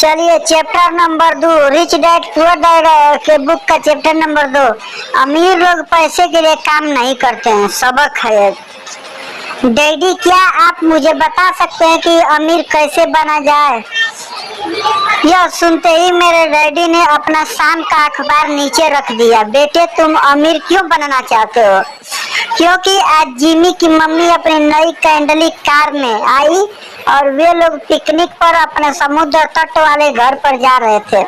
चलिए chapter number 2, rich dad poor dad के book का चैप्टर नंबर 2। अमीर लोग पैसे के लिए काम नहीं करते हैं। सबक है। डैडी, क्या आप मुझे बता सकते हैं कि अमीर कैसे बना जाए? यह सुनते ही मेरे डैडी ने अपना शाम का अखबार नीचे रख दिया। बेटे, तुम अमीर क्यों बनना चाहते हो? क्योंकि आज जिमी की मम्मी अपनी नई कैंडली कार में आई और वे लोग पिकनिक पर अपने समुद्र तट वाले घर पर जा रहे थे।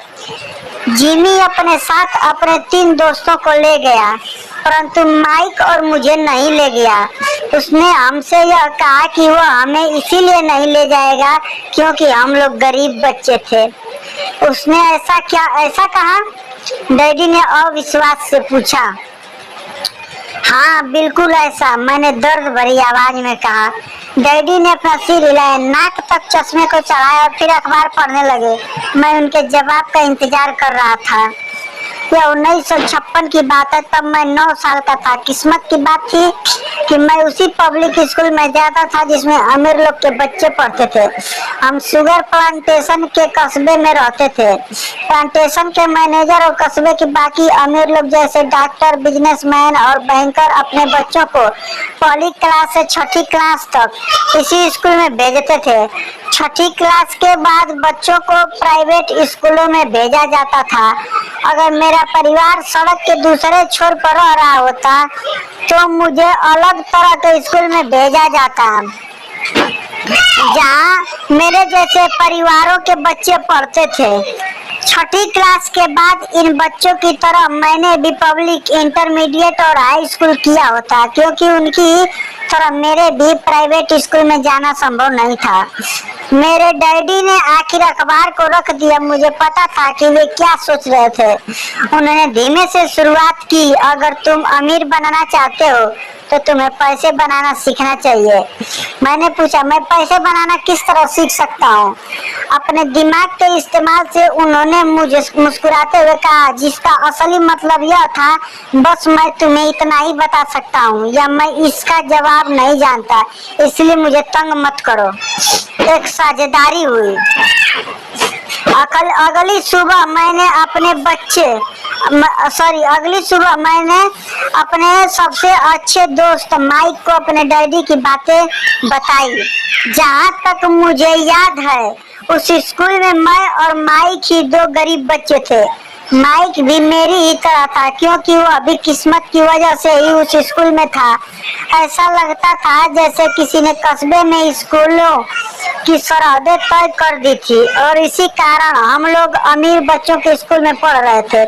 जिमी अपने साथ अपने 3 दोस्तों को ले गया, परंतु माइक और मुझे नहीं ले गया। उसने हमसे यह कहा कि वह हमें इसीलिए नहीं ले जाएगा क्योंकि हम लोग गरीब बच्चे थे। उसने ऐसा कहा? डैडी ने अविश्वास से पूछा। हाँ, बिल्कुल ऐसा, मैंने दर्द भरी आवाज में कहा। डैडी ने अपना सिर हिलाया, नाक तक चश्मे को चढ़ाया और फिर अखबार पढ़ने लगे। मैं उनके जवाब का इंतजार कर रहा था। यह 1956 की बात है। तब मैं 9 साल का था। किस्मत की बात थी कि मैं उसी पब्लिक स्कूल में जाता था जिसमें अमीर लोग के बच्चे पढ़ते थे। हम शुगर प्लांटेशन के कस्बे में रहते थे। प्लांटेशन के मैनेजर और कस्बे के बाकी अमीर लोग जैसे डॉक्टर, बिजनेसमैन और बैंकर अपने बच्चों को पहली क्लास से 6ठी क्लास तक इसी स्कूल में भेजते थे। 6ठी क्लास के बाद बच्चों को प्राइवेट स्कूलों में भेजा जाता था। अगर मेरा परिवार सड़क के दूसरे छोर पर रह रहा होता तो मुझे अलग तरह के स्कूल में भेजा जाता, जहाँ मेरे जैसे परिवारों के बच्चे पढ़ते थे। 6ठी क्लास के बाद इन बच्चों की तरह मैंने भी पब्लिक, इंटरमीडिएट और हाई स्कूल किया होता, क्योंकि उनकी तरह मेरे भी प्राइवेट स्कूल में जाना संभव नहीं था। मेरे डैडी ने आखिर अखबार को रख दिया। मुझे पता था कि वे क्या सोच रहे थे। उन्होंने धीमे से शुरुआत की। अगर तुम अमीर बनना चाहते हो तो तुम्हें पैसे बनाना सीखना चाहिए। मैंने पूछा, मैं पैसे बनाना किस तरह सीख सकता हूँ? अपने दिमाग के इस्तेमाल से उन्होंने मुझे मुस्कुराते हुए कहा, जिसका असली मतलब यह था, बस मैं तुम्हें इतना ही बता सकता हूँ या मैं इसका जवाब नहीं जानता, इसलिए मुझे तंग मत करो। एक साझेदारी हुई। अगली सुबह मैंने अपने सबसे अच्छे दोस्त माइक को अपने डैडी की बातें बताई। जहाँ तक मुझे याद है, उस स्कूल में मैं और माइक ही 2 गरीब बच्चे थे। माइक भी मेरी ही तरह था, क्योंकि वो अभी किस्मत की वजह से ही उस स्कूल में था। ऐसा लगता था जैसे किसी ने कस्बे में स्कूलों की सरहदें तय कर दी थी और इसी कारण हम लोग अमीर बच्चों के स्कूल में पढ़ रहे थे।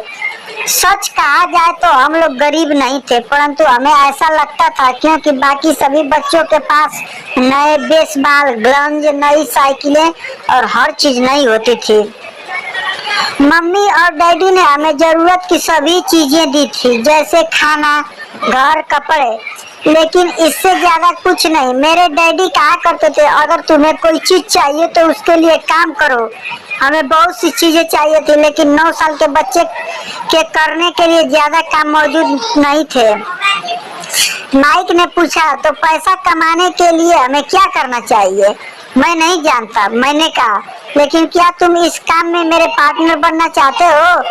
सच कहा जाए तो हम लोग गरीब नहीं थे, परंतु हमें ऐसा लगता था क्योंकि बाकी सभी बच्चों के पास नए बेसबॉल, ग्लव्स, नई साइकिलें और हर चीज नई होती थी। मम्मी और डैडी ने हमें जरूरत की सभी चीजें दी थी, जैसे खाना, घर, कपड़े, लेकिन इससे ज्यादा कुछ नहीं। मेरे डैडी कहा करते थे, अगर तुम्हें कोई चीज चाहिए तो उसके लिए काम करो। हमें बहुत सी चीजें चाहिए थी, लेकिन 9 साल के बच्चे के करने के लिए ज्यादा काम मौजूद नहीं थे। माइक ने पूछा, तो पैसा कमाने के लिए हमें क्या करना चाहिए? मैं नहीं जानता, मैंने कहा। लेकिन क्या तुम इस काम में मेरे पार्टनर बनना चाहते हो?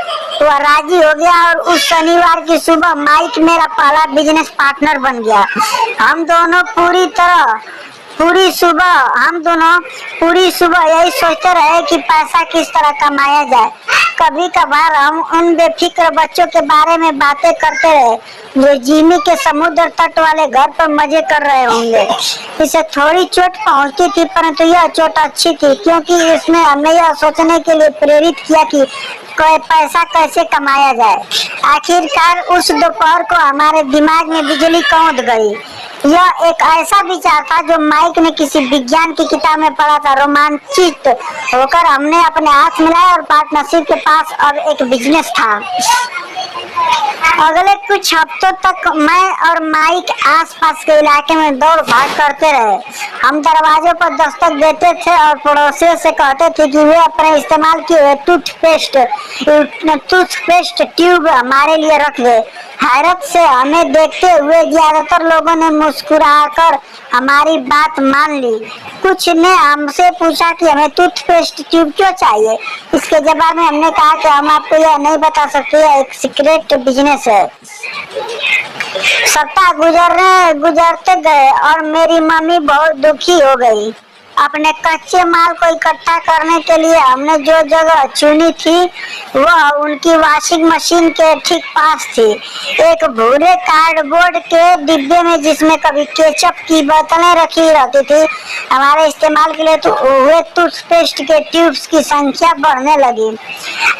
वह राजी हो गया और उस शनिवार की सुबह माइक मेरा पहला बिजनेस पार्टनर बन गया। हम दोनों पूरी सुबह यही सोचते रहे कि पैसा किस तरह कमाया जाए। कभी कभार हम उन बेफिक्र बच्चों के बारे में बातें करते रहे जो जिमी के समुद्र तट वाले घर पर मजे कर रहे होंगे। इसे थोड़ी चोट पहुंचती थी, परंतु यह चोट अच्छी थी, क्योंकि इसने हमें यह सोचने के लिए प्रेरित किया कि कोई पैसा कैसे कमाया जाए। आखिरकार उस दोपहर को हमारे दिमाग में बिजली कौंध गई। यह एक ऐसा विचार था जो माइक ने किसी विज्ञान की किताब में पढ़ा था। रोमांचित होकर हमने अपने हाथ मिलाए और पार्टनरशिप के पास अब एक बिजनेस था। अगले कुछ हफ्तों तक मैं और माइक आसपास के इलाके में दौड़ भाग करते रहे। हम दरवाजों पर दस्तक देते थे और पड़ोसियों से कहते थे कि वे अपने इस्तेमाल किए हुए टूथपेस्ट ट्यूब हमारे लिए रख दे। हैरत से हमें देखते हुए ज्यादातर लोगों ने मुस्कुराकर हमारी बात मान ली। कुछ ने हमसे पूछा कि हमें टूथपेस्ट ट्यूब क्यों चाहिए। इसके जवाब में हमने कहा कि हम आपको यह नहीं बता सकते, यह एक सीक्रेट बिजनेस है। सप्ताह गुजरते गए और मेरी मम्मी बहुत दुखी हो गई। अपने कच्चे माल को इकट्ठा करने के लिए हमने जो जगह चुनी थी वह उनकी वॉशिंग मशीन के ठीक पास थी। एक भूरे कार्डबोर्ड के डिब्बे में जिसमें कभी केचप की बोतलें रखी रहती थी। हमारे इस्तेमाल के लिए तो हुए टूथपेस्ट के ट्यूब्स की संख्या बढ़ने लगी।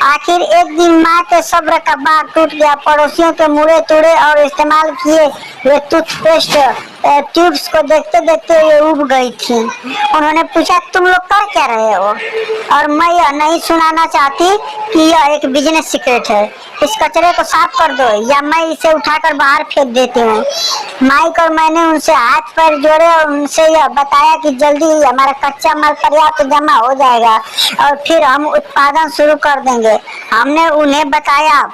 आखिर एक दिन माँ के सब्र का बाग टूट गया। पड़ोसियों के मुड़े तुड़े और इस्तेमाल किए हुए टूथपेस्ट ट्यूब्स को देखते देखते ये उब गई थी। उन्होंने पूछा, तुम लोग कर क्या रहे हो? और मैं यह नहीं सुनाना चाहती कि यह एक बिजनेस सीक्रेट है। इस कचरे को साफ कर दो या मैं इसे उठाकर बाहर फेंक देती हूँ। माइक और मैंने उनसे हाथ पैर जोड़े और उनसे यह बताया कि जल्दी ही हमारा कच्चा माल पर्याप्त जमा हो जाएगा और फिर हम उत्पादन शुरू कर देंगे। हमने उन्हें बताया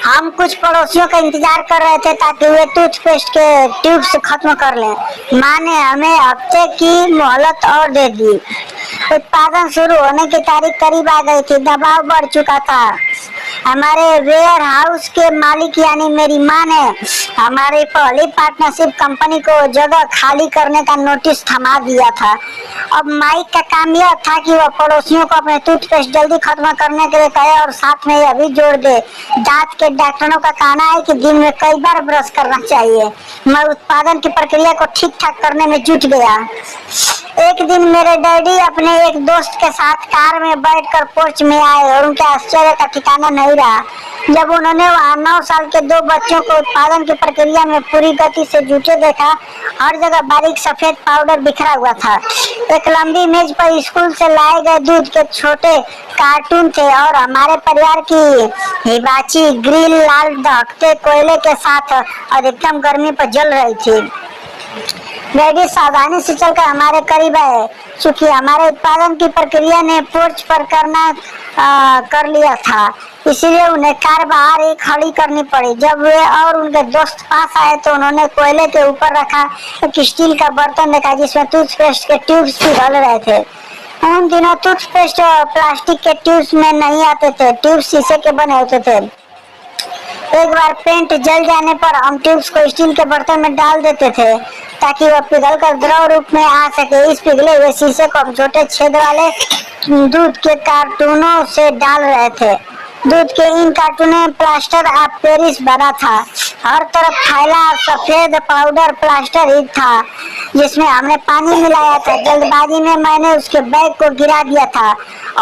हम कुछ पड़ोसियों का इंतजार कर रहे थे ताकि वे टूथपेस्ट के ट्यूब्स खत्म कर लें। माँ ने हमें हफ्ते की मोहलत और दे दी। उत्पादन शुरू होने की तारीख करीब आ गई थी। दबाव बढ़ चुका था। हमारे वेयर हाउस के मालिक यानी मेरी माँ ने हमारी पहली पार्टनरशिप कंपनी को जगह खाली करने का नोटिस थमा दिया था। अब माइक का काम यह था कि वह पड़ोसियों को अपने टूथपेस्ट जल्दी खत्म करने के लिए कहे और साथ में यह भी जोड़ दे, दांत के डॉक्टरों का कहना है कि दिन में कई बार ब्रश करना चाहिए। मैं उत्पादन की प्रक्रिया को ठीक ठाक करने में जुट गया। एक दिन मेरे डैडी अपने एक दोस्त के साथ कार में बैठकर पोर्च में आए और उनके आश्चर्य का ठिकाना नहीं रहा जब उन्होंने वहाँ 9 साल के 2 बच्चों को उत्पादन की प्रक्रिया में पूरी गति से जुटे देखा। हर जगह बारीक सफेद पाउडर बिखरा हुआ था। एक लंबी मेज पर स्कूल से लाए गए दूध के छोटे कार्टून थे और हमारे परिवार की हिबाची ग्रिल लाल दहकते कोयले के साथ अधिकतम गर्मी पर जल रही थी। डैडी सावधानी से चलकर हमारे करीब आए। चूंकि हमारे उत्पादन की प्रक्रिया ने पोर्च पर कर लिया था, इसलिए उन्हें कार बाहर ही खड़ी करनी पड़ी। जब वे और उनके दोस्त पास आए तो उन्होंने कोयले के ऊपर रखा एक स्टील का बर्तन देखा जिसमें टूथपेस्ट के ट्यूब्स पिघल रहे थे। उन दिनों टूथपेस्ट प्लास्टिक के ट्यूब्स में नहीं आते थे, ट्यूब शीशे के बने होते थे। एक बार पेंट जल जाने पर हम ट्यूब्स को स्टील के बर्तन में डाल देते थे ताकि वह पिघलकर द्रव रूप में आ सके। इस पिघले हुए शीशे को हम छोटे छेद वाले दूध के कार्टूनों से डाल रहे थे। दूध के इन कार्टूनों में प्लास्टर ऑफ पेरिस बना था। हर तरफ फैला सफेद पाउडर प्लास्टर ही था जिसमें हमने पानी मिलाया था। जल्दबाजी में मैंने उसके बैग को गिरा दिया था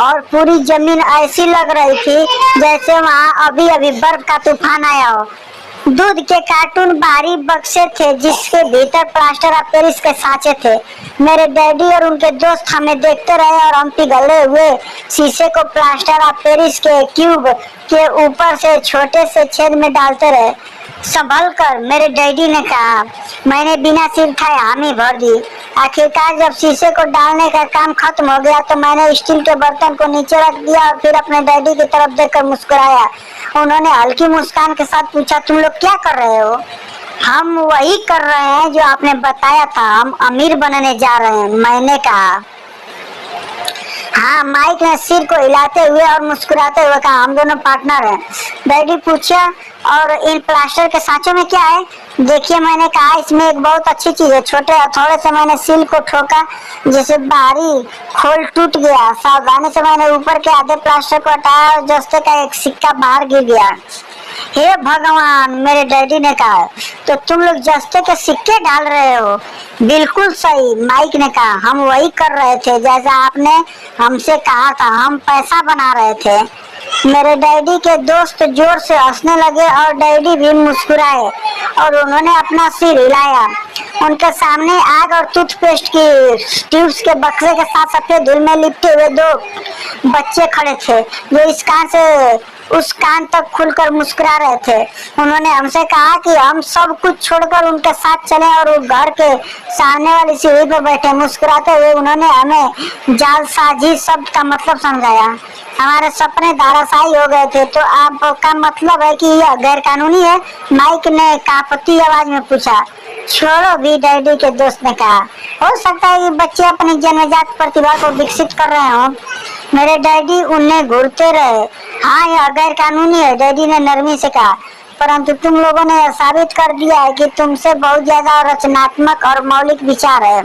और पूरी जमीन ऐसी लग रही थी जैसे वहाँ अभी अभी बर्फ का तूफान आया हो। दूध के कार्टून भारी बक्से थे जिसके भीतर प्लास्टर ऑफ पेरिस के सांचे थे। मेरे डैडी और उनके दोस्त हमें देखते रहे और हम पिघले हुए शीशे को प्लास्टर ऑफ पेरिस के क्यूब के ऊपर से छोटे से छेद में डालते रहे। संभल कर, मेरे डैडी ने कहा। मैंने बिना सिर उठाए हामी भर दी। आखिरकार जब शीशे को डालने का काम खत्म हो गया तो मैंने स्टील के बर्तन को नीचे रख दिया और फिर अपने डैडी की तरफ देखकर मुस्कुराया। उन्होंने हल्की मुस्कान के साथ पूछा, तुम लोग क्या कर रहे हो? हम वही कर रहे हैं जो आपने बताया था, हम अमीर बनने जा रहे हैं, मैंने कहा। हाँ, माइक ने सिर को हिलाते हुए और मुस्कुराते हुए कहा, हम दोनों पार्टनर हैं। डैडी पूछा, और इन प्लास्टर के सांचों में क्या है? देखिए, मैंने कहा, इसमें एक बहुत अच्छी चीज है। छोटे हथौड़े से मैंने सील को ठोका जिससे बाहरी खोल टूट गया। सावधानी से मैंने ऊपर के आधे प्लास्टर को हटाया और जस्ते का एक सिक्का बाहर गिर गया। हे भगवान, मेरे डैडी ने कहा, तो तुम लोग जस्ते के सिक्के डाल रहे हो? बिल्कुल सही, माइक ने कहा। हम वही कर रहे थे जैसा आपने हमसे कहा था, हम पैसा बना रहे थे। मेरे डैडी के दोस्त जोर से हंसने लगे और डैडी भी मुस्कुराए और उन्होंने अपना सिर हिलाया। उनके सामने आग और टूथपेस्ट की ट्यूब्स के बक्से के साथ सफेद धूल में लिपटे हुए 2 बच्चे खड़े थे जो इस कान से उस कान तक खुलकर मुस्कुरा रहे थे। उन्होंने हमसे कहा कि हम सब कुछ छोड़कर उनके साथ चलें और वो घर के सामने वाली सीढ़ी पर बैठे। मुस्कुराते हुए उन्होंने हमें जालसाजी शब्द का मतलब समझाया। हमारे सपने धराशायी हो गए थे। तो आपका मतलब है कि यह गैर कानूनी है? माइक ने कांपती आवाज में पूछा। छोड़ो भी, डैडी के दोस्त ने कहा। हो सकता है कि बच्चे अपनी जन्मजात प्रतिभा को विकसित कर रहे हों। मेरे डैडी उन्हें घूरते रहे। हाँ, यह गैर कानूनी है, डैडी ने नरमी से कहा, परंतु तुम लोगों ने यह साबित कर दिया है कि तुमसे बहुत ज्यादा रचनात्मक और मौलिक विचार है।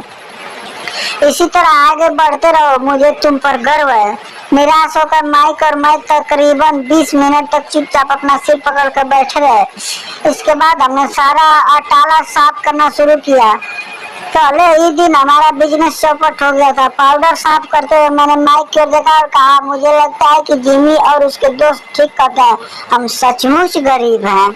इसी तरह आगे बढ़ते रहो, मुझे तुम पर गर्व है। निराश होकर माइक और मैं तकरीबन 20 मिनट तक चुपचाप अपना सिर पकड़कर बैठे रहे। इसके बाद हमने सारा अटाला साफ करना शुरू किया। पहले ही दिन हमारा बिजनेस चौपट हो गया था। पाउडर साफ करते हुए मैंने माइक की ओर देखा और कहा, मुझे लगता है कि जिमी और उसके दोस्त ठीक कहते हैं, हम सचमुच गरीब हैं।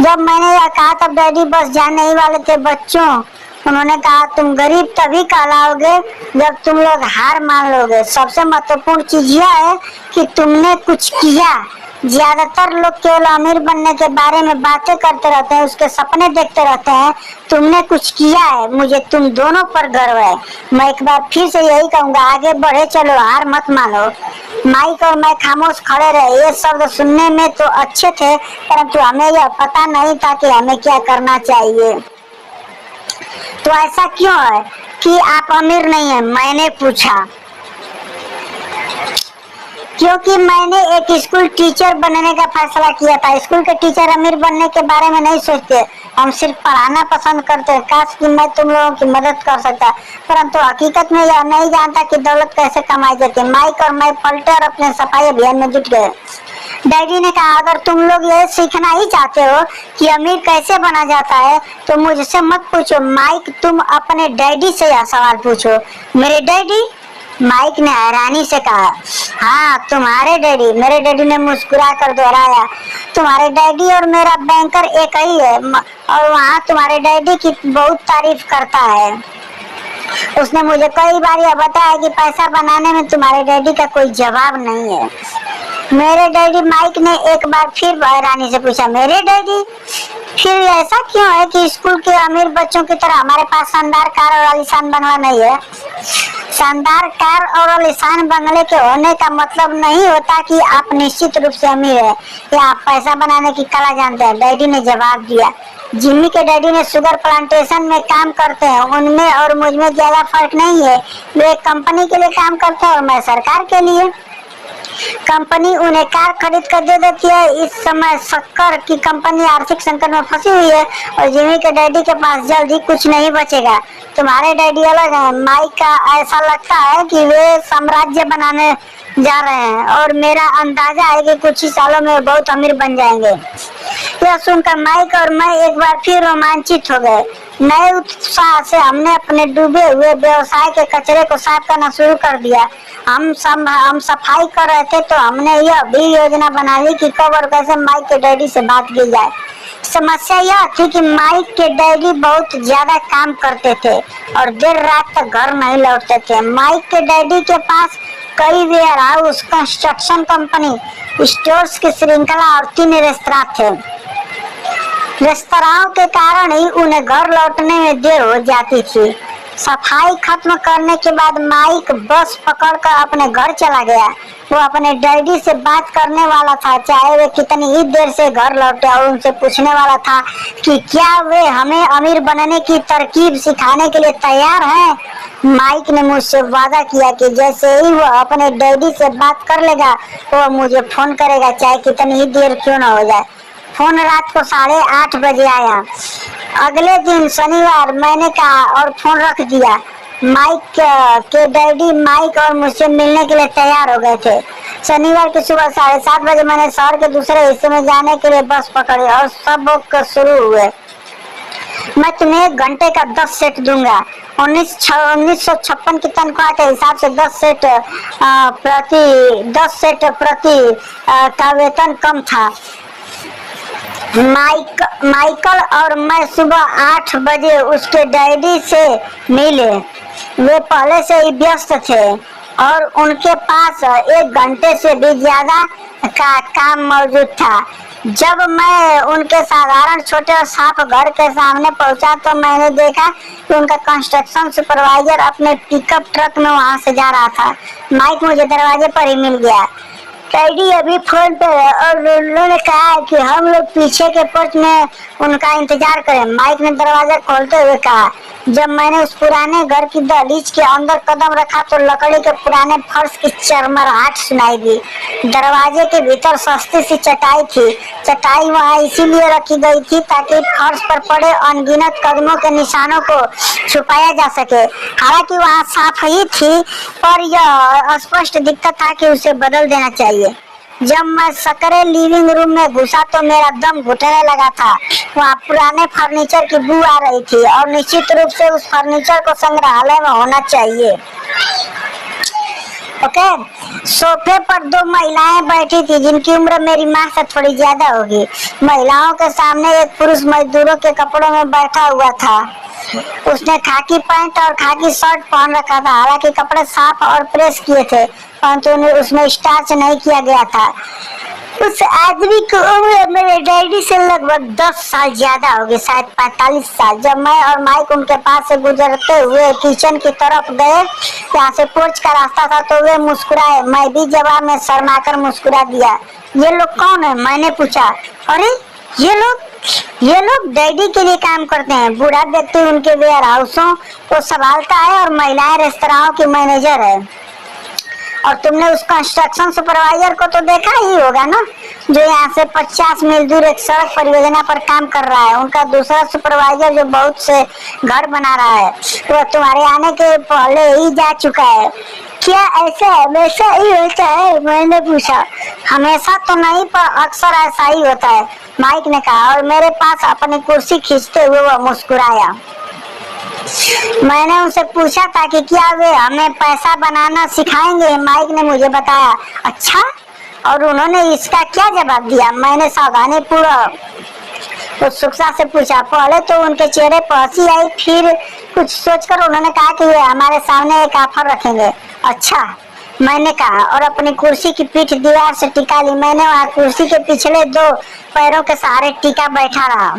जब मैंने यह कहा तब डैडी बस जाने ही वाले थे। बच्चों, उन्होंने कहा, तुम गरीब तभी कहलाओगे जब तुम लोग हार मान लोगे। सबसे महत्वपूर्ण चीज यह है कि तुमने कुछ किया। ज्यादातर लोग केवल अमीर बनने के बारे में बातें करते रहते हैं, उसके सपने देखते रहते हैं। तुमने कुछ किया है। मुझे तुम दोनों पर गर्व है। मैं एक बार फिर से यही कहूँगा, आगे बढ़े चलो, हार मत मानो। माइक और मैं खामोश खड़े रहे। ये शब्द सुनने में तो अच्छे थे, परंतु हमें यह पता नहीं था कि हमें क्या करना चाहिए। तो ऐसा क्यों है कि आप अमीर नहीं हैं? मैंने पूछा। क्योंकि मैंने एक स्कूल टीचर बनने का फैसला किया था। स्कूल के टीचर अमीर बनने के बारे में नहीं सोचते, हम सिर्फ पढ़ाना पसंद करते हैं। काश कि मैं तुम लोगों की मदद कर सकता, परंतु हकीकत में यह नहीं जानता कि दौलत कैसे कमाई जाती है। माइक और मैं पलटे और अपने सफाई अभियान में जुट गए। डैडी ने कहा, अगर तुम लोग ये सीखना ही चाहते हो कि अमीर कैसे बना जाता है तो मुझसे मत पूछो। माइक, तुम अपने डैडी से यह सवाल पूछो। मेरे डैडी? माइक ने हैरानी से कहा। हाँ, तुम्हारे डैडी। मेरे डैडी ने मुस्कुरा कर दोहराया। तुम्हारे डैडी और मेरा बैंकर एक ही है और वहाँ तुम्हारे डैडी की बहुत तारीफ करता है। उसने मुझे कई बार यह बताया कि पैसा बनाने में तुम्हारे डैडी का कोई जवाब नहीं है। मेरे डैडी? माइक ने एक बार फिर हैरानी से पूछा। मेरे डैडी? फिर ऐसा क्यों है कि स्कूल के अमीर बच्चों की तरह हमारे पास शानदार कार और आलीशान बंगला नहीं है? शानदार कार और आलीशान बंगले के होने का मतलब नहीं होता कि आप निश्चित रूप से अमीर है या आप पैसा बनाने की कला जानते हैं, डैडी ने जवाब दिया। जिम्मी के डैडी ने शुगर प्लांटेशन में काम करते हैं। उनमें और मुझ में ज्यादा फर्क नहीं है। वे एक कंपनी के लिए काम करते हैं और मैं सरकार के लिए। कंपनी उन्हें कार खरीद कर दे देती है। इस समय शक्कर की कंपनी आर्थिक संकट में फंसी हुई है और जिमी के डैडी के पास जल्द ही कुछ नहीं बचेगा। तुम्हारे डैडी अलग हैं। माइक का ऐसा लगता है कि वे साम्राज्य बनाने जा रहे हैं और मेरा अंदाजा है कि कुछ ही सालों में बहुत अमीर बन जाएंगे। यह सुनकर माइक और मैं एक बार फिर रोमांचित हो गए। नए उत्साह से हमने अपने डूबे हुए व्यवसाय के कचरे को साफ करना शुरू कर दिया। हम सफाई कर रहे थे तो हमने यह भी योजना बना ली कि कब और कैसे माइक के डैडी से बात की जाए। समस्या यह थी कि माइक के डैडी बहुत ज्यादा काम करते थे और देर रात तक घर नहीं लौटते थे। माइक के डैडी के पास कई warehouse, construction company, stores की श्रृंखला और 3 रेस्तरां थे। रेस्तराओं के कारण ही उन्हें घर लौटने में देर हो जाती थी। सफाई खत्म करने के बाद माइक बस पकड़कर अपने घर चला गया। वो अपने डैडी से बात करने वाला था, चाहे वे कितनी ही देर से घर लौटे, और उनसे पूछने वाला था कि क्या वे हमें अमीर बनने की तरकीब सिखाने के लिए तैयार हैं। माइक ने मुझसे वादा किया कि जैसे ही वो अपने डैडी से बात कर लेगा वो मुझे फोन करेगा, चाहे कितनी ही देर क्यों न हो जाए। फोन रात को 8:30 बजे आया। अगले दिन शनिवार, मैंने कहा और फोन रख दिया। माइक के डैडी माइक और मुझसे मिलने के लिए तैयार हो गए थे। शनिवार की सुबह 7:30 बजे मैंने शहर के दूसरे हिस्से में जाने के लिए बस पकड़ी और सब शुरू हुए। मैं तुम्हें 1 घंटे का 10 सेट दूंगा। 1956 की तनख्वाह के हिसाब से 10 सेट प्रति का वेतन कम था। माइकल और मैं सुबह 8 बजे उसके डैडी से मिले। वे पहले से ही व्यस्त थे और उनके पास 1 घंटे से भी ज्यादा का काम मौजूद था। जब मैं उनके साधारण छोटे और साफ घर के सामने पहुंचा तो मैंने देखा कि उनका कंस्ट्रक्शन सुपरवाइजर अपने पिकअप ट्रक में वहां से जा रहा था। माइक मुझे दरवाजे पर ही मिल गया। कैडी अभी फोन पे है और उन्होंने कहा कि हम लोग पीछे के पोर्च में उनका इंतजार करें। माइक ने दरवाजा खोलते हुए कहा। जब मैंने उस पुराने घर की दहलीज के अंदर कदम रखा तो लकड़ी के पुराने फर्श की चरमराहट सुनाई दी। दरवाजे के भीतर सस्ती सी चटाई थी। चटाई वहां इसीलिए रखी गई थी ताकि फर्श पर पड़े अनगिनत कदमों के निशानों को छुपाया जा सके। हालांकि वहां साफ ही थी, पर यह स्पष्ट दिखता था कि उसे बदल देना चाहिए। जब मैं सकरे लिविंग रूम में घुसा तो मेरा दम घुटने लगा था। वहाँ पुराने फर्नीचर की बू आ रही थी और निश्चित रूप से उस फर्नीचर को संग्रहालय में होना चाहिए। ओके, सोफे पर 2 महिलाएं बैठी थी जिनकी उम्र मेरी माँ से थोड़ी ज्यादा होगी। महिलाओं के सामने एक पुरुष मजदूरों के कपड़ों में बैठा हुआ था। उसने खाकी पैंट और खाकी शर्ट पहन रखा था। हालांकि कपड़े साफ और प्रेस किए थे, परंतु उसमें स्टार्च नहीं किया गया था। उस आदमी की उम्र मेरे डैडी से लगभग 10 साल ज्यादा होगी, शायद 45 साल। जब मैं और माइक उनके पास से गुजरते हुए किचन की तरफ गए, यहाँ से पोर्च का रास्ता था, तो वे मुस्कुराए। मैं भी जवाब में शर्माकर मुस्कुरा दिया। ये लोग कौन है? मैंने पूछा। अरे ये लोग डैडी के लिए काम करते हैं। बूढ़ा व्यक्ति उनके वेयर हाउसों को संभालता है और महिलाएं रेस्तराओं की मैनेजर है। और तुमने उस कंस्ट्रक्शन सुपरवाइजर को तो देखा ही होगा ना, जो यहाँ से 50 मील दूर एक सड़क परियोजना पर काम कर रहा है। उनका दूसरा सुपरवाइजर जो बहुत से घर बना रहा है, वो तुम्हारे आने के पहले ही जा चुका है। क्या ऐसा हमेशा ही होता है? मैंने पूछा। हमेशा तो नहीं, पर अक्सर ऐसा ही होता है, माइक ने कहा और मेरे पास अपनी कुर्सी खींचते हुए वह मुस्कुराया। मैंने उनसे पूछा था कि क्या वे हमें पैसा बनाना सिखाएंगे। माइक ने मुझे बताया। अच्छा, और उन्होंने इसका क्या जवाब दिया? मैंने सावधानी पूर्वक उत्सुकता से पूछा। पहले तो उनके चेहरे पर हंसी आई, फिर कुछ सोचकर उन्होंने कहा कि वे हमारे सामने एक ऑफर रखेंगे। अच्छा, मैंने कहा और अपनी कुर्सी की पीठ दीवार से टिका ली। मैंने वहाँ कुर्सी के पिछले 2 पैरों के सहारे टिका बैठा रहा।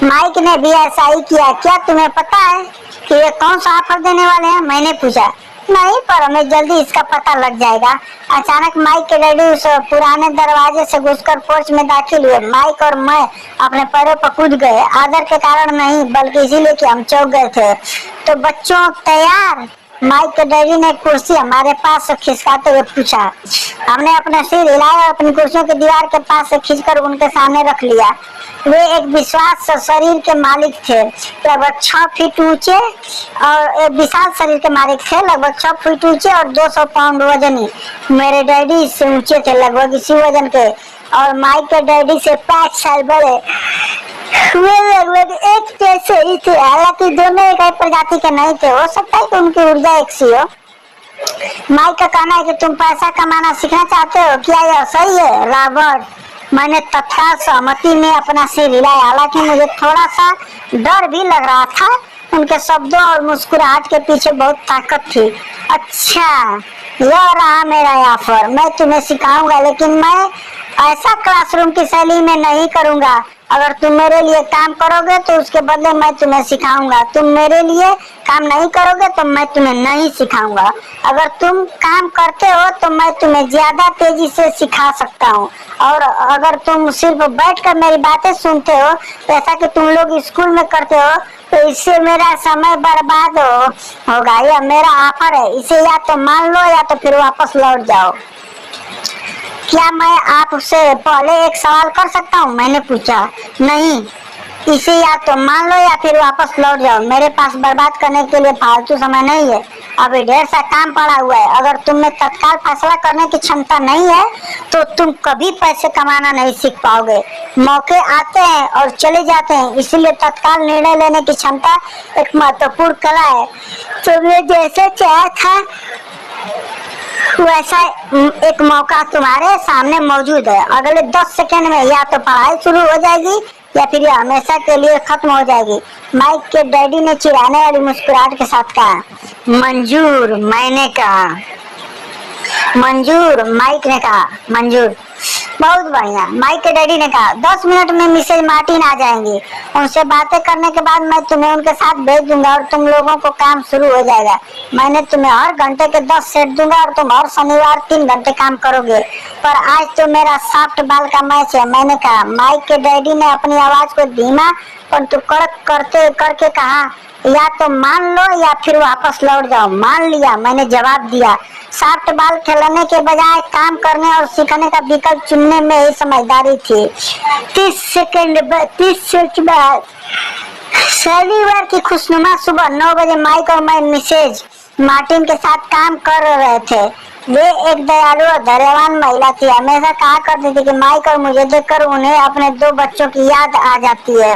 माइक ने भी ऐसा ही किया। क्या तुम्हें पता है कि ये कौन सा ऑफर देने वाले हैं? मैंने पूछा। नहीं, पर हमें जल्दी इसका पता लग जाएगा। अचानक माइक के डैडी उस पुराने दरवाजे से घुसकर पोर्च में दाखिल हुए। माइक और मैं अपने पैरों पर कूद गए, आदर के कारण नहीं बल्कि इसीलिए कि हम चौंक गए थे। तो बच्चों तैयार? माइक के डैडी ने कुर्सी हमारे पास से खिसकाते हुए पूछा। हमने अपना सिर हिलाया और अपनी कुर्सियों की दीवार के पास से खींचकर उनके सामने रख लिया। वे एक विश्वास शरीर के मालिक थे, लगभग 6 फीट ऊंचे, और एक विशाल शरीर के मालिक थे, लगभग 6 फीट ऊंचे और 200 पाउंड वजनी। मेरे डैडी से ऊंचे थे, लगभग इसी वजन के, और माइक के डैडी से 5 साल बड़े। वे लगभग एक जैसे ही थे, हालांकि दोनों एक ही प्रजाति के नहीं थे। हो सकता है कि उनकी ऊर्जा एक सी हो। माइक का कहना है कि तुम पैसा कमाना सीखना चाहते हो, क्या यह सही है रॉबर्ट? मैंने तत्काल सहमति में अपना सिर हिलाया। हालांकि मुझे थोड़ा सा डर भी लग रहा था। उनके शब्दों और मुस्कुराहट के पीछे बहुत ताकत थी। अच्छा, यह रहा मेरा ऑफर। मैं तुम्हें सिखाऊंगा, लेकिन मैं ऐसा क्लासरूम की शैली में नहीं करूंगा। अगर तुम मेरे लिए काम करोगे तो उसके बदले मैं तुम्हें सिखाऊंगा। तुम मेरे लिए काम नहीं करोगे तो मैं तुम्हें नहीं सिखाऊंगा। अगर तुम काम करते हो तो मैं तुम्हें ज्यादा तेजी से सिखा सकता हूँ, और अगर तुम सिर्फ बैठकर मेरी बातें सुनते हो जैसा कि तुम लोग स्कूल में करते हो तो इससे मेरा समय बर्बाद होगा। यह मेरा ऑफर है, इसे या तो मान लो या तो फिर वापस लौट जाओ। क्या मैं आपसे पहले एक सवाल कर सकता हूँ? मैंने पूछा। नहीं, इसे या तो मान लो या फिर वापस लौट जाओ। मेरे पास बर्बाद करने के लिए फालतू समय नहीं है। अभी ढेर सा काम पड़ा हुआ है। अगर तुम में तत्काल फैसला करने की क्षमता नहीं है तो तुम कभी पैसे कमाना नहीं सीख पाओगे। मौके आते हैं और चले जाते हैं, इसलिए तत्काल निर्णय लेने की क्षमता एक महत्वपूर्ण कला है। तुमने जैसे चाहा था वैसा एक मौका तुम्हारे सामने मौजूद है। अगले 10 सेकंड में या तो पढ़ाई शुरू हो जाएगी या फिर ये हमेशा के लिए खत्म हो जाएगी? माइक के डैडी ने चिढ़ाने वाली मुस्कुराहट के साथ कहा। मंजूर, मैंने कहा। मंजूर, माइक ने कहा। मंजूर, बहुत बढ़िया, माइक के डैडी ने कहा। 10 मिनट में मिसेज मार्टिन आ जाएंगी। उनसे बातें करने के बाद मैं तुम्हें उनके साथ भेज दूंगा और तुम लोगों को काम शुरू हो जाएगा। मैंने तुम्हें हर घंटे के 10 सेट दूंगा और तुम हर शनिवार 3 घंटे काम करोगे। पर आज तो मेरा सॉफ्ट बॉल का मैच है, मैंने कहा। माइक के डैडी ने अपनी आवाज को धीमा परंतु कड़क करके कहा, या तो मान लो या फिर वापस लौट जाओ। मान लिया, मैंने जवाब दिया। सॉफ्ट बॉल खेलने के बजाय काम करने और सीखने का विकल्प चुनने में ही समझदारी थी। 30 सेकंड बाद शनिवार की खुशनुमा सुबह 9 बजे माइक और मैं मिसेज मार्टिन के साथ काम कर रहे थे। वे एक दयालु और धैर्यवान महिला थी। हमेशा कहा करती थी कि माइक और मुझे देखकर उन्हें अपने 2 बच्चों की याद आ जाती है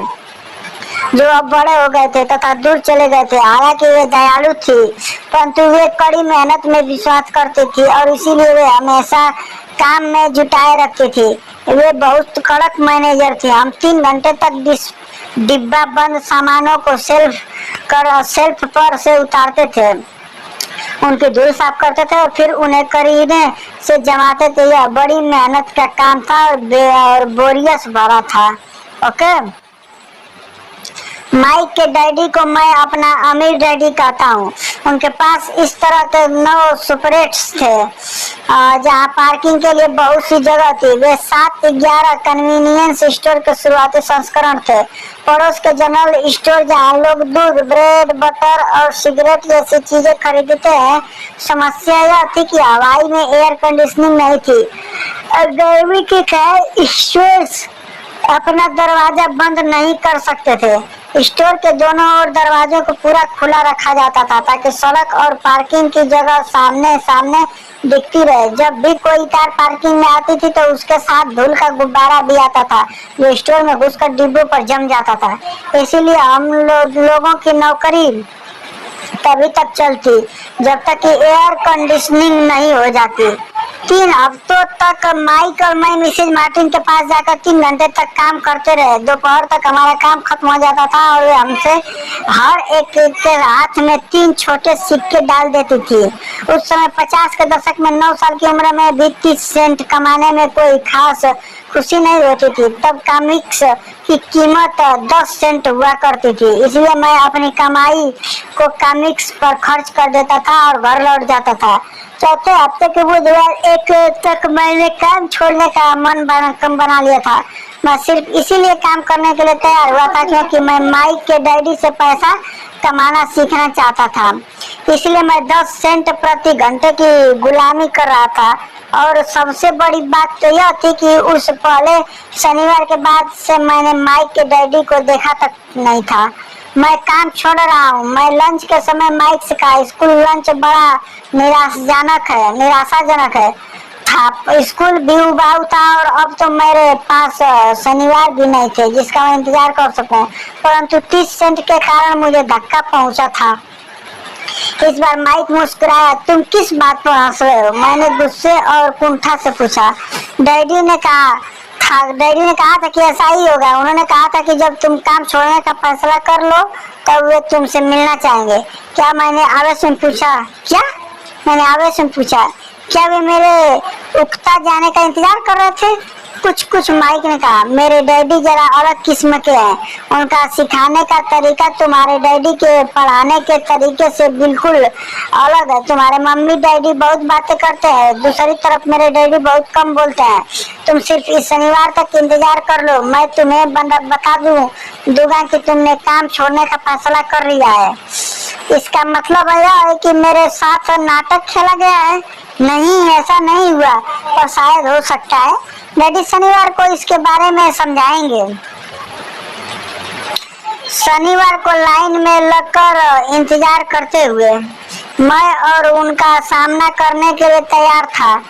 जो अब बड़े हो गए थे तथा दूर चले गए थे। हालांकि वे दयालु थी, परंतु वे कड़ी मेहनत में विश्वास करती थी और इसीलिए वे हमेशा काम में जुटाए रखती थी। वे बहुत कड़क मैनेजर थी। हम 3 घंटे तक डिब्बा बंद सामानों को शेल्फ पर से उतारते थे, उनकी धूल साफ करते थे और फिर उन्हें करीने से जमाते थे। यह बड़ी मेहनत का काम था और बोरियत भरा था। ओके, माइक के डैडी को मैं अपना अमीर डैडी कहता हूँ। उनके पास इस तरह के 9 सुपरेट्स थे जहाँ पार्किंग के लिए बहुत सी जगह थी। वे 7-11 कन्वीनियंस स्टोर के शुरुआती संस्करण थे। पड़ोस के जनरल स्टोर जहाँ लोग दूध, ब्रेड, बटर और सिगरेट जैसी चीजें खरीदते हैं। समस्या यह थी कि हवाई में एयर कंडीशनिंग नहीं थी। गर्मी के कारण स्टोर्स अपना दरवाजा बंद नहीं कर सकते थे। स्टोर के दोनों ओर दरवाजों को पूरा खुला रखा जाता था ताकि सड़क और पार्किंग की जगह सामने सामने दिखती रहे। जब भी कोई कार पार्किंग में आती थी तो उसके साथ धूल का गुब्बारा भी आता था जो स्टोर में घुसकर डिब्बों पर जम जाता था। इसीलिए हम लोगों की नौकरी तभी तक चलती जब तक कि एयर कंडीशनिंग नहीं हो जाती। 3 हफ्तों तक माइक और मैं मिसेज मार्टिन के पास जाकर 3 घंटे तक काम करते रहे। दोपहर तक हमारा काम खत्म हो जाता था और वे हमसे हर एक के हाथ में 3 छोटे सिक्के डाल देती थी। उस समय 50 के दशक में 9 साल की उम्र में भी 30 सेंट कमाने में कोई खास खुशी नहीं होती थी। तब कॉमिक्स की कीमत 10 सेंट हुआ करती थी, इसलिए मैं अपनी कमाई को कॉमिक्स पर खर्च कर देता था और घर लौट जाता था। चौथे हफ्ते के बुधवार 1 तक मैंने काम छोड़ने का मन बना लिया था। मैं सिर्फ इसीलिए काम करने के लिए तैयार हुआ था क्योंकि मैं माइक के डैडी से पैसा कमाना सीखना चाहता था। इसलिए मैं 10 सेंट प्रति घंटे की गुलामी कर रहा था। और सबसे बड़ी बात तो यह थी कि उस पहले शनिवार के बाद से मैंने माइक के डैडी को देखा तक नहीं था। मैं काम छोड़ रहा हूँ। मैं लंच के समय माइक से कहा, स्कूल लंच बड़ा निराशाजनक है था। स्कूल भी उबाऊ था और अब तो मेरे पास शनिवार भी नहीं थे जिसका मैं इंतजार कर सकूं। परंतु 30 सेंट के कारण मुझे धक्का पहुंचा था। इस बार माइक मुस्कुराया। तुम किस बात पर हंस रहे हो? मैंने गुस्से और कुंठा से पूछा। डैडी ने कहा था कि ऐसा ही होगा। उन्होंने कहा था कि जब तुम काम छोड़ने का फैसला कर लो तब वे तुमसे मिलना चाहेंगे। क्या? मैंने आवेश में पूछा। क्या वे मेरे उकता जाने का इंतजार कर रहे थे? कुछ माइक ने कहा। मेरे डैडी जरा अलग किस्म के हैं। उनका सिखाने का तरीका तुम्हारे डैडी के पढ़ाने के तरीके से बिल्कुल अलग है। तुम्हारे मम्मी डैडी बहुत बातें करते हैं, दूसरी तरफ मेरे डैडी बहुत कम बोलते हैं। तुम सिर्फ इस शनिवार तक इंतजार कर लो। मैं तुम्हें बता दूंगा कि तुमने काम छोड़ने का फैसला कर लिया है। इसका मतलब यह है कि मेरे साथ नाटक खेला गया है? नहीं, ऐसा नहीं हुआ, और शायद हो सकता है। डैडी शनिवार को इसके बारे में समझाएंगे। शनिवार को लाइन में लगकर इंतजार करते हुए मैं और उनका सामना करने के लिए तैयार था।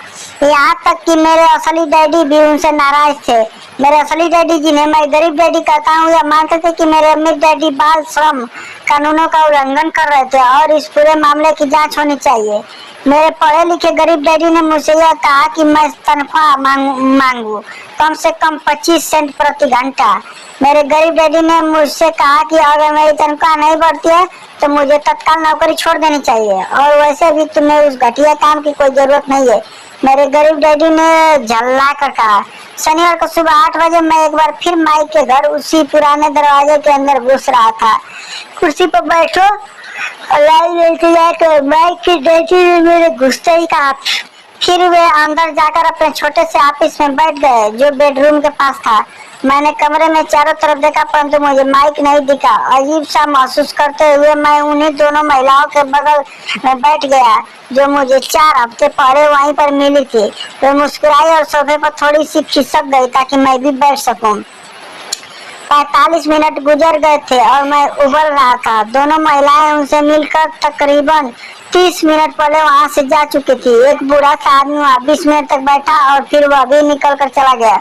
यहाँ तक कि मेरे असली डैडी भी उनसे नाराज थे। मेरे असली डैडी जिन्हें मैं गरीब डैडी कहता हूँ, यह मानते थे कि मेरे अमीर डैडी बाल श्रम कानूनों का उल्लंघन कर रहे थे और इस पूरे मामले की जांच होनी चाहिए। मेरे पढ़े लिखे गरीब डैडी ने मुझसे यह कहा कि मैं तनख्वाह मांगू कम से कम 25 सेंट प्रति घंटा। मेरे गरीब डैडी ने मुझसे कहा कि अगर मेरी तनख्वाह नहीं बढ़ती है तो मुझे तत्काल नौकरी छोड़ देनी चाहिए, और वैसे भी तुम्हें उस घटिया काम की कोई जरूरत नहीं है। मेरे गरीब डैडी ने झल्ला कर कहा। शनिवार को सुबह 8 बजे मैं एक बार फिर माइक के घर उसी पुराने दरवाजे के अंदर घुस रहा था। कुर्सी पर बैठो, माइक के डैडी ने मेरे घुसते ही कहा। फिर वे अंदर जाकर अपने छोटे से ऑफिस में बैठ गए जो बेडरूम के पास था। मैंने कमरे में चारों तरफ देखा परंतु मुझे माइक नहीं दिखा। अजीब सा महसूस करते हुए मैं उन्हीं दोनों महिलाओं के बगल में बैठ गया जो मुझे 4 हफ्ते पहले वहीं पर मिली थी। वे मुस्कुराई और सोफे पर थोड़ी सी खिसक गई ताकि मैं भी बैठ सकूं। 45 मिनट गुजर गए थे और मैं उबल रहा था। दोनों महिलाएं उनसे मिलकर तकरीबन 30 मिनट पहले वहां से जा चुकी थी। एक बूढ़ा सा आदमी वहां 20 मिनट तक बैठा और फिर वह भी निकल कर चला गया।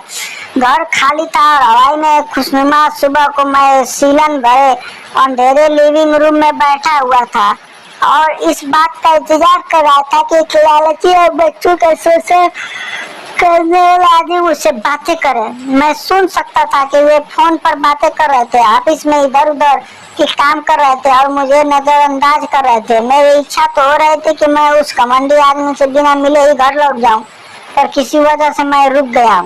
घर खाली था और हवाई में खुशनुमा सुबह को मैं सीलन भरे अंधेरे लिविंग रूम में बैठा हुआ था और इस बात का इंतजार कर रहा था कि एक लालची और बच्चों का शोषण करने वाला आदमी मुझसे बातें करे। मैं सुन सकता था कि वे फोन पर बातें कर रहे थे, ऑफिस में इधर उधर के काम कर रहे थे और मुझे नजरअंदाज कर रहे थे। मेरी इच्छा तो हो रही थी कि मैं उस घमंडी आदमी से बिना मिले ही घर लौट जाऊं, पर किसी वजह से मैं रुक गया।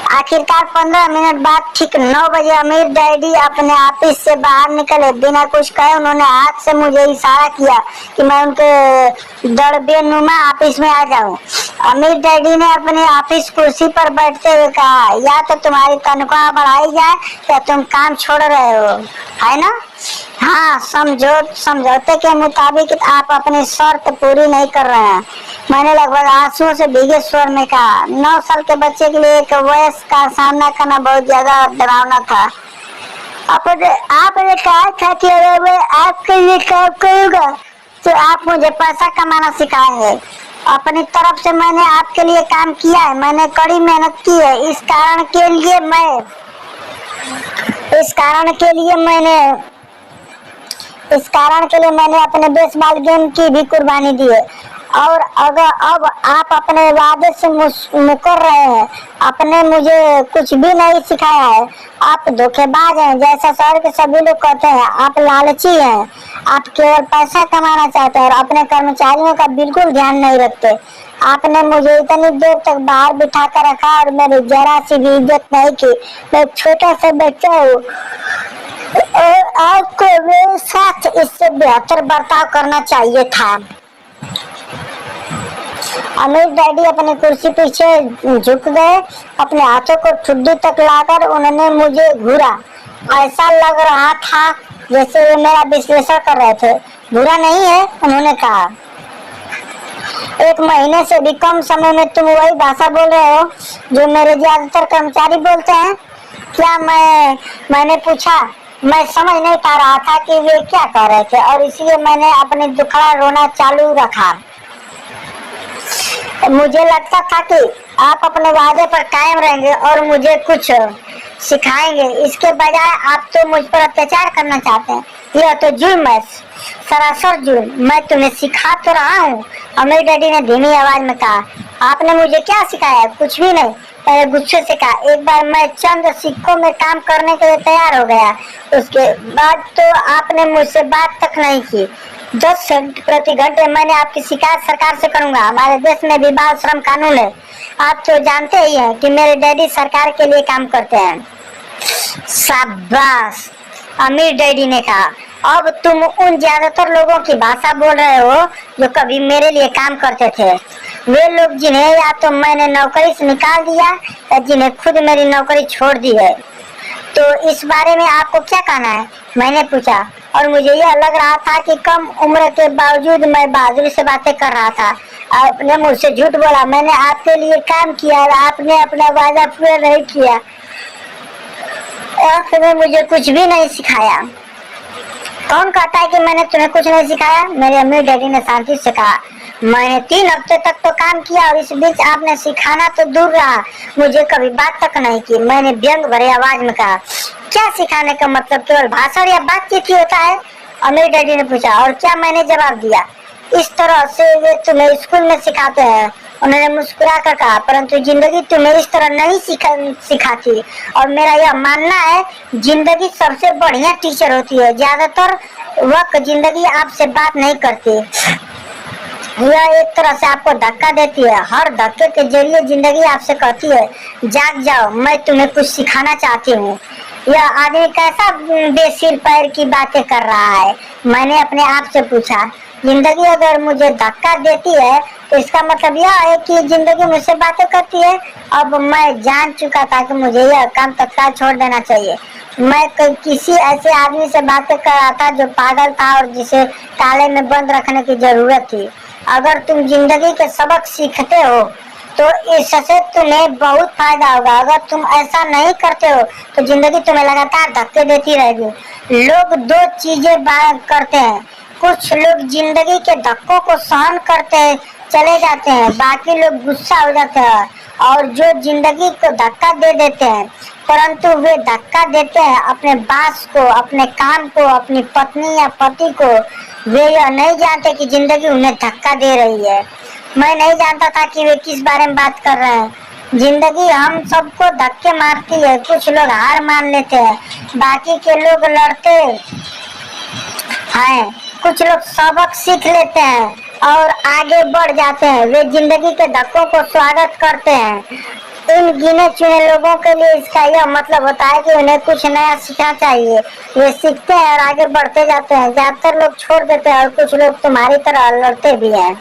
आखिरकार 15 मिनट बाद ठीक 9 बजे अमीर डैडी अपने ऑफिस से बाहर निकले। बिना कुछ कहे उन्होंने हाथ से मुझे इशारा किया कि मैं उनके दड़बेनुमा ऑफिस में आ जाऊं। अमीर डैडी ने अपनी ऑफिस कुर्सी पर बैठते हुए कहा, या तो तुम्हारी तनख्वाह बढ़ाई जाए या तुम काम छोड़ रहे हो, है ना? हाँ, समझौते के मुताबिक आप अपनी शर्त पूरी नहीं कर रहे हैं। मैंने लगभग आंसुओं से भीगे स्वर में कहा। 9 साल के बच्चे के लिए एक वयस्क का सामना करना बहुत ज्यादा डरावना था। आपने कहा था कि अगर मैं आपके लिए काम करूँगा तो आप मुझे पैसा कमाना सिखाएंगे। अपनी तरफ से मैंने आपके लिए काम किया है, मैंने कड़ी मेहनत की है। इस कारण के लिए मैंने अपने बेसबॉल गेम की भी कुर्बानी दी है। और अगर अब आप अपने वादे से मुकर रहे हैं, आपने मुझे कुछ भी नहीं सिखाया है। आप धोखेबाज हैं, जैसा शहर के सभी लोग कहते हैं। आप लालची हैं, आप केवल पैसा कमाना चाहते हैं और अपने कर्मचारियों का बिल्कुल ध्यान नहीं रखते। आपने मुझे इतनी देर तक बाहर बिठा कर रखा और मेरी जरा सी भी इज्जत नहीं की। मैं छोटा सा बच्चा हूँ और आपको मेरे साथ इससे बेहतर बर्ताव करना चाहिए था। अमीर डैडी अपनी कुर्सी पीछे झुक गए। अपने हाथों को ठुड्डी तक लाकर उन्होंने मुझे घूरा। ऐसा लग रहा था जैसे वे मेरा विश्लेषण कर रहे थे। बुरा नहीं है, उन्होंने कहा। 1 महीने से भी कम समय में तुम वही भाषा बोल रहे हो जो मेरे ज्यादातर कर्मचारी बोलते हैं क्या? मैंने पूछा। मैं समझ नहीं पा रहा था कि वे क्या कह रहे थे और इसलिए मैंने अपने दुखड़ा रोना चालू रखा। मुझे लगता था कि आप अपने वादे पर कायम रहेंगे और मुझे कुछ सिखाएंगे। इसके बजाय आप तो मुझ पर अत्याचार करना चाहते हैं। यह तो जुर्म है, सरासर जुर्म। मैं तुम्हें सिखा तो रहा हूँ, अमीर डैडी ने धीमी आवाज में कहा। आपने मुझे क्या सिखाया? कुछ भी नहीं, मैंने गुस्से से कहा। एक बार मैं चंद सिक्कों में काम करने के लिए तैयार हो गया, उसके बाद तो आपने मुझसे बात तक नहीं की। 10 सेंट प्रति घंटे। मैंने आपकी शिकायत सरकार से करूंगा। हमारे देश में भी बाल श्रम कानून है। आप तो जानते ही हैं कि मेरे डैडी सरकार के लिए काम करते हैं। शाबाश, अमीर डैडी ने कहा। अब तुम उन ज्यादातर लोगों की भाषा बोल रहे हो जो कभी मेरे लिए काम करते थे। वे लोग जिन्हें या तो मैंने नौकरी से निकाल दिया या जिन्हें खुद मेरी नौकरी छोड़ दी है। तो इस बारे में आपको क्या कहना है? मैंने पूछा और मुझे यह लग रहा था कि कम उम्र के बावजूद मैं बहादुरी से बातें कर रहा था। आपने मुझसे झूठ बोला। मैंने आपके लिए काम किया और आपने अपना वादा पूरा नहीं किया। आपने मुझे कुछ भी नहीं सिखाया। कौन कहता है कि मैंने तुम्हें कुछ नहीं सिखाया? मेरे अमीर डैडी ने शांति से कहा। मैंने 3 हफ्ते तक तो काम किया और इस बीच आपने सिखाना तो दूर रहा, मुझे कभी बात तक नहीं की। मैंने व्यंग भरे आवाज में कहा। क्या सिखाने का मतलब केवल भाषण या बातचीत ही होता है? अमीर डैडी ने पूछा। और क्या? मैंने जवाब दिया। इस तरह से वे तुम्हें स्कूल में सिखाते हैं। उन्होंने मुस्कुरा कर कहा, परंतु जिंदगी तुम्हें इस तरह नहीं सिखाती। और मेरा यह मानना है, जिंदगी सबसे बढ़िया टीचर होती है। ज्यादातर वक्त जिंदगी आपसे बात नहीं करती, यह एक तरह से आपको धक्का देती है। हर धक्के के जरिए जिंदगी आपसे कहती है, जाग जाओ, मैं तुम्हें कुछ सिखाना चाहती हूँ। यह आदमी कैसा बेसिर पैर की बातें कर रहा है? मैंने अपने आप से पूछा। जिंदगी अगर मुझे धक्का देती है तो इसका मतलब यह है कि जिंदगी मुझसे बातें करती है। अब मैं जान चुका था कि मुझे यह काम तत्काल छोड़ देना चाहिए। मैं किसी ऐसे आदमी से बातें कर रहा था जो पागल था और जिसे ताले में बंद रखने की जरूरत थी। अगर तुम जिंदगी के सबक सीखते हो तो इससे तुम्हें बहुत फायदा होगा। अगर तुम ऐसा नहीं करते हो तो जिंदगी तुम्हें लगातार धक्के देती रहेगी। लोग दो चीजें करते हैं, कुछ लोग जिंदगी के धक्कों को सहन करते चले जाते हैं, बाकी लोग गुस्सा हो जाते हैं। और जो जिंदगी को धक्का दे देते हैं, परंतु वे धक्का देते हैं अपने बॉस को, अपने काम को, अपनी पत्नी या पति को। वे यह नहीं जानते कि जिंदगी उन्हें धक्का दे रही है। मैं नहीं जानता था कि वे किस बारे में बात कर रहे हैं। जिंदगी हम सबको धक्के मारती है। कुछ लोग हार मान लेते हैं, बाकी के लोग लड़ते हैं। कुछ लोग सबक सीख लेते हैं और आगे बढ़ जाते हैं। वे जिंदगी के धक्कों को स्वागत करते हैं। इन गिने चुने लोगों के लिए इसका यह मतलब होता है कि उन्हें कुछ नया सीखना चाहिए। वे सीखते हैं और आगे बढ़ते जाते हैं। ज्यादातर लोग छोड़ देते हैं और कुछ लोग तुम्हारी तरह लड़ते भी हैं।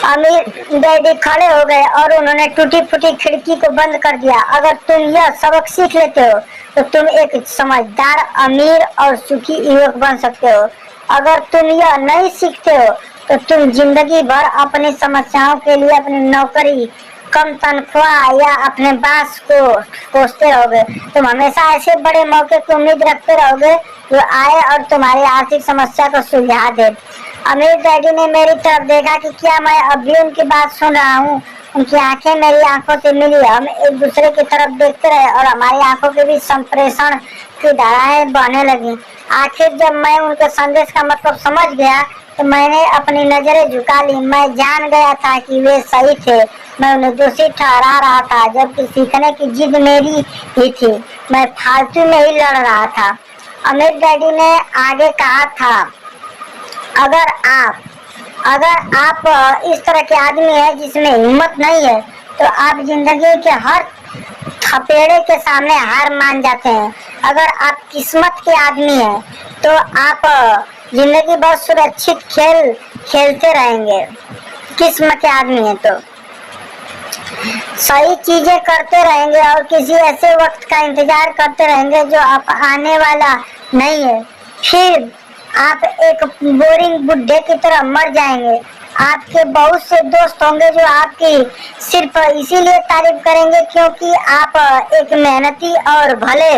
अमीर डैडी खड़े हो गए और उन्होंने टूटी फूटी खिड़की को बंद कर दिया। अगर तुम यह सबक सीख लेते हो तो तुम एक समझदार, अमीर और सुखी युवक बन सकते हो। अगर तुम यह नहीं सीखते हो तो तुम जिंदगी भर अपनी समस्याओं के लिए अपनी नौकरी, कम तनख्वाह या अपने बॉस को कोसते रहोगे। तुम हमेशा ऐसे बड़े मौके की उम्मीद रखते रहोगे जो आए और तुम्हारी आर्थिक समस्या को सुलझा दे। अमीर डैडी ने मेरी तरफ देखा कि क्या मैं अब भी उनकी बात सुन रहा हूँ। उनकी आंखें मेरी आंखों से मिली। हम एक दूसरे की तरफ देखते रहे और हमारी आंखों के बीच संप्रेषण की धाराएं बहने लगी। आखिर जब मैं उनके संदेश का मतलब समझ गया तो मैंने अपनी नजरें झुका ली। मैं जान गया था कि वे सही थे। मैं उन्हें दोषी ठहरा रहा था, जबकि सीखने की जिद मेरी ही थी। मैं फालतू में ही लड़ रहा था। अमीर डैडी ने आगे कहा था, अगर आप इस तरह के आदमी हैं जिसमें हिम्मत नहीं है तो आप जिंदगी के हर थपेड़े के सामने हार मान जाते हैं। अगर आप किस्मत के आदमी हैं तो आप जिंदगी भर सुरक्षित खेल खेलते रहेंगे। किस्म के आदमी हैं तो सही चीजें करते रहेंगे और किसी ऐसे वक्त का इंतजार करते रहेंगे जो आप आने वाला नहीं है। फिर आप एक बोरिंग बुड्ढे की तरह मर जाएंगे। आपके बहुत से दोस्त होंगे जो आपकी सिर्फ इसीलिए तारीफ करेंगे क्योंकि आप एक मेहनती और भले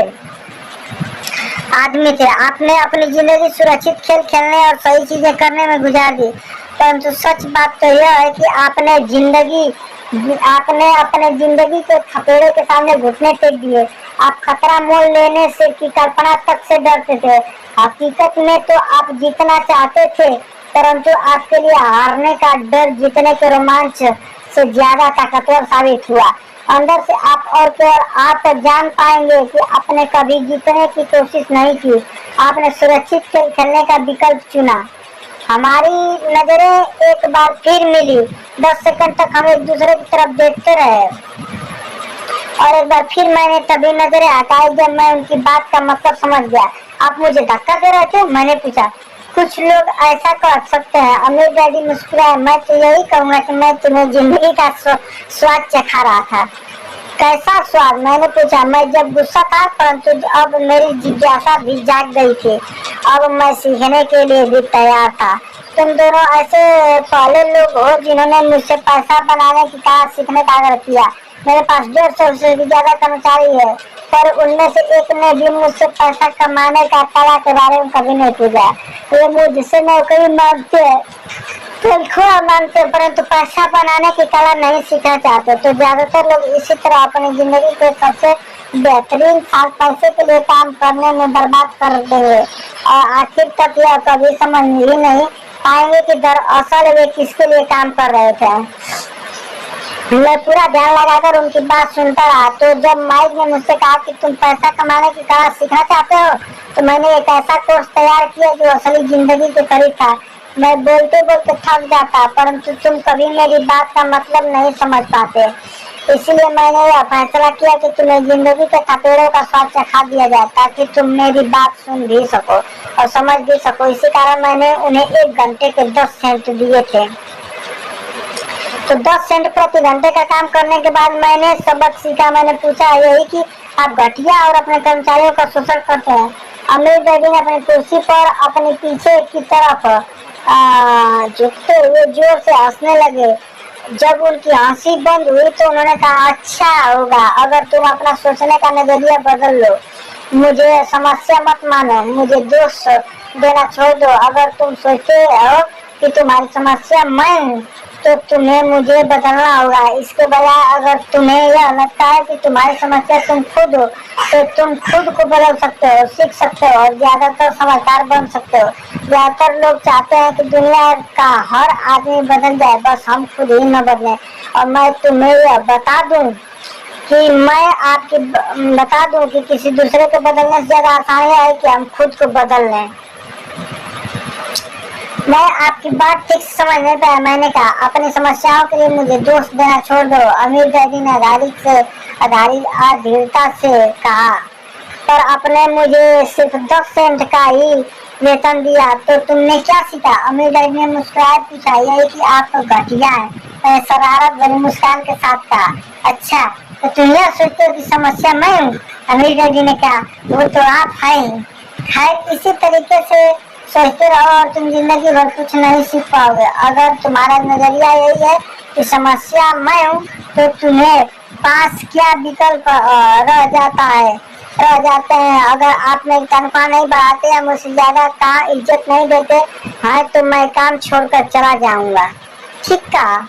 आदमी थे। आपने अपनी जिंदगी सुरक्षित खेल खेलने और सही चीजें करने में गुजार दी, परंतु सच बात तो यह है कि आपने अपने जिंदगी के थपेड़े के सामने घुटने टेक दिए। आप खतरा मोल लेने से की कल्पना तक से डरते थे। हकीकत में तो आप जीतना चाहते थे, परंतु आपके लिए हारने का डर जीतने के रोमांच से ज्यादा ताकतवर साबित हुआ। अंदर से आप और केवल आप जान पाएंगे कि आपने कभी जीतने की कोशिश नहीं की। आपने सुरक्षित खेल खेलने का विकल्प चुना। हमारी नजरें एक बार फिर मिली। 10 सेकंड तक हम एक दूसरे की तरफ देखते रहे और एक बार फिर मैंने तभी नजरें हटाई जब मैं उनकी बात का मतलब समझ गया। आप मुझे धक्का दे रहे थे? मैंने पूछा। कुछ लोग ऐसा कर सकते हैं। अमीर डैडी मुस्कुराए। मैं तो यही कहूँगा कि मैं तुम्हें जिंदगी का स्वाद चखा रहा था। कैसा स्वाद? मैंने पूछा। मैं जब गुस्सा था, परंतु अब मेरी जिज्ञासा भी जाग गई थी। अब मैं सीखने के लिए भी तैयार था। तुम दोनों ऐसे पहले लोग हो जिन्होंने मुझसे पैसा बनाने की कला सीखने का आग्रह किया। मेरे पास 150 से भी ज्यादा कर्मचारी है, पर उनमें से एक ने भी मुझसे पैसा कमाने का कला के बारे में कभी नहीं पूछा। वे मुझसे नौकरी मांगते हैं, तनख्वाह मांगते, परंतु पैसा बनाने की कला नहीं सीखना चाहते। तो ज्यादातर लोग इसी तरह अपनी जिंदगी के सबसे बेहतरीन साल पैसे के लिए काम करने में बर्बाद कर देंगे और आखिर तक यह कभी समझ ही नहीं पाएंगे कि दरअसल वे किसके लिए काम कर रहे थे। मैं पूरा ध्यान लगाकर उनकी बात सुनता रहा। तो जब माइक ने मुझसे कहा कि तुम पैसा कमाने की कला सीखना चाहते हो, तो मैंने एक ऐसा कोर्स तैयार किया जो असली जिंदगी के करीब था। मैं बोलते बोलते थक जाता, परंतु तुम कभी मेरी बात का मतलब नहीं समझ पाते। इसलिए मैंने यह फैसला किया कि तुम्हें जिंदगी के थपेड़ों का स्वाद चखा दिया जाए, ताकि तुम मेरी बात सुन भी सको और समझ भी सको। इसी कारण मैंने उन्हें 1 घंटे के 10 सेंट दिए थे। तो 10 सेंट प्रति घंटे का काम करने के बाद मैंने सबक सीखा। मैंने पूछा यही कि आप घटिया और अपने कर्मचारियों का शोषण करते हैं। अमीर डैडी ने अपनी कुर्सी पर अपने पीछे की तरफ झुकते हुए जोर से हंसने लगे। जब उनकी हंसी बंद हुई तो उन्होंने कहा, अच्छा होगा अगर तुम अपना सोचने का नजरिया बदल लो। मुझे समस्या मत मानो, मुझे दोष देना छोड़ दो। अगर तुम सोचते हो कि तुम्हारी समस्या मैं हूँ, तो तुम्हें मुझे बदलना होगा। इसके बजाय अगर तुम्हें यह लगता है कि तुम्हारी समस्या तुम खुद हो, तो तुम खुद को बदल सकते हो, सीख सकते हो और ज्यादातर समझदार बन सकते हो। ज्यादातर लोग चाहते हैं कि दुनिया का हर आदमी बदल जाए, बस हम खुद ही न बदलें। और मैं तुम्हें यह बता दूं कि किसी दूसरे को बदलने से ज्यादा आसान है कि हम खुद को बदल लें। मैं आपकी बात ठीक से समझ नहीं पाया। मैंने कहा, अपनी समस्याओं के लिए मुझे दोष देना छोड़ दो। अमीर डैडी ने अधीरता से कहा, पर आपने मुझे सिर्फ 10 सेंट का ही वेतन दिया, तो तुमने क्या सीखा? अमीर डैडी ने मुस्कुराए पूछा। यही कि आप तो घटिया है। मैंने शरारत भरी मुस्कान के साथ कहा, अच्छा तो तुम यह सोचते हो कि समस्या मैं हूँ? अमीर डैडी ने कहा, वो तो आप हैं। खैर, इसी तरीके से सोचते रहो और तुम जिंदगी भर कुछ नहीं सीख पाओगे। अगर तुम्हारा नजरिया यही है कि समस्या मैं हूँ, तो तुम्हें पास क्या विकल्प रह जाते हैं। अगर आप मेरी तनख्वाह नहीं बढ़ाते या मुझसे ज्यादा का इज्जत नहीं देते हैं, तो मैं काम छोड़कर चला जाऊंगा। ठीक कहा।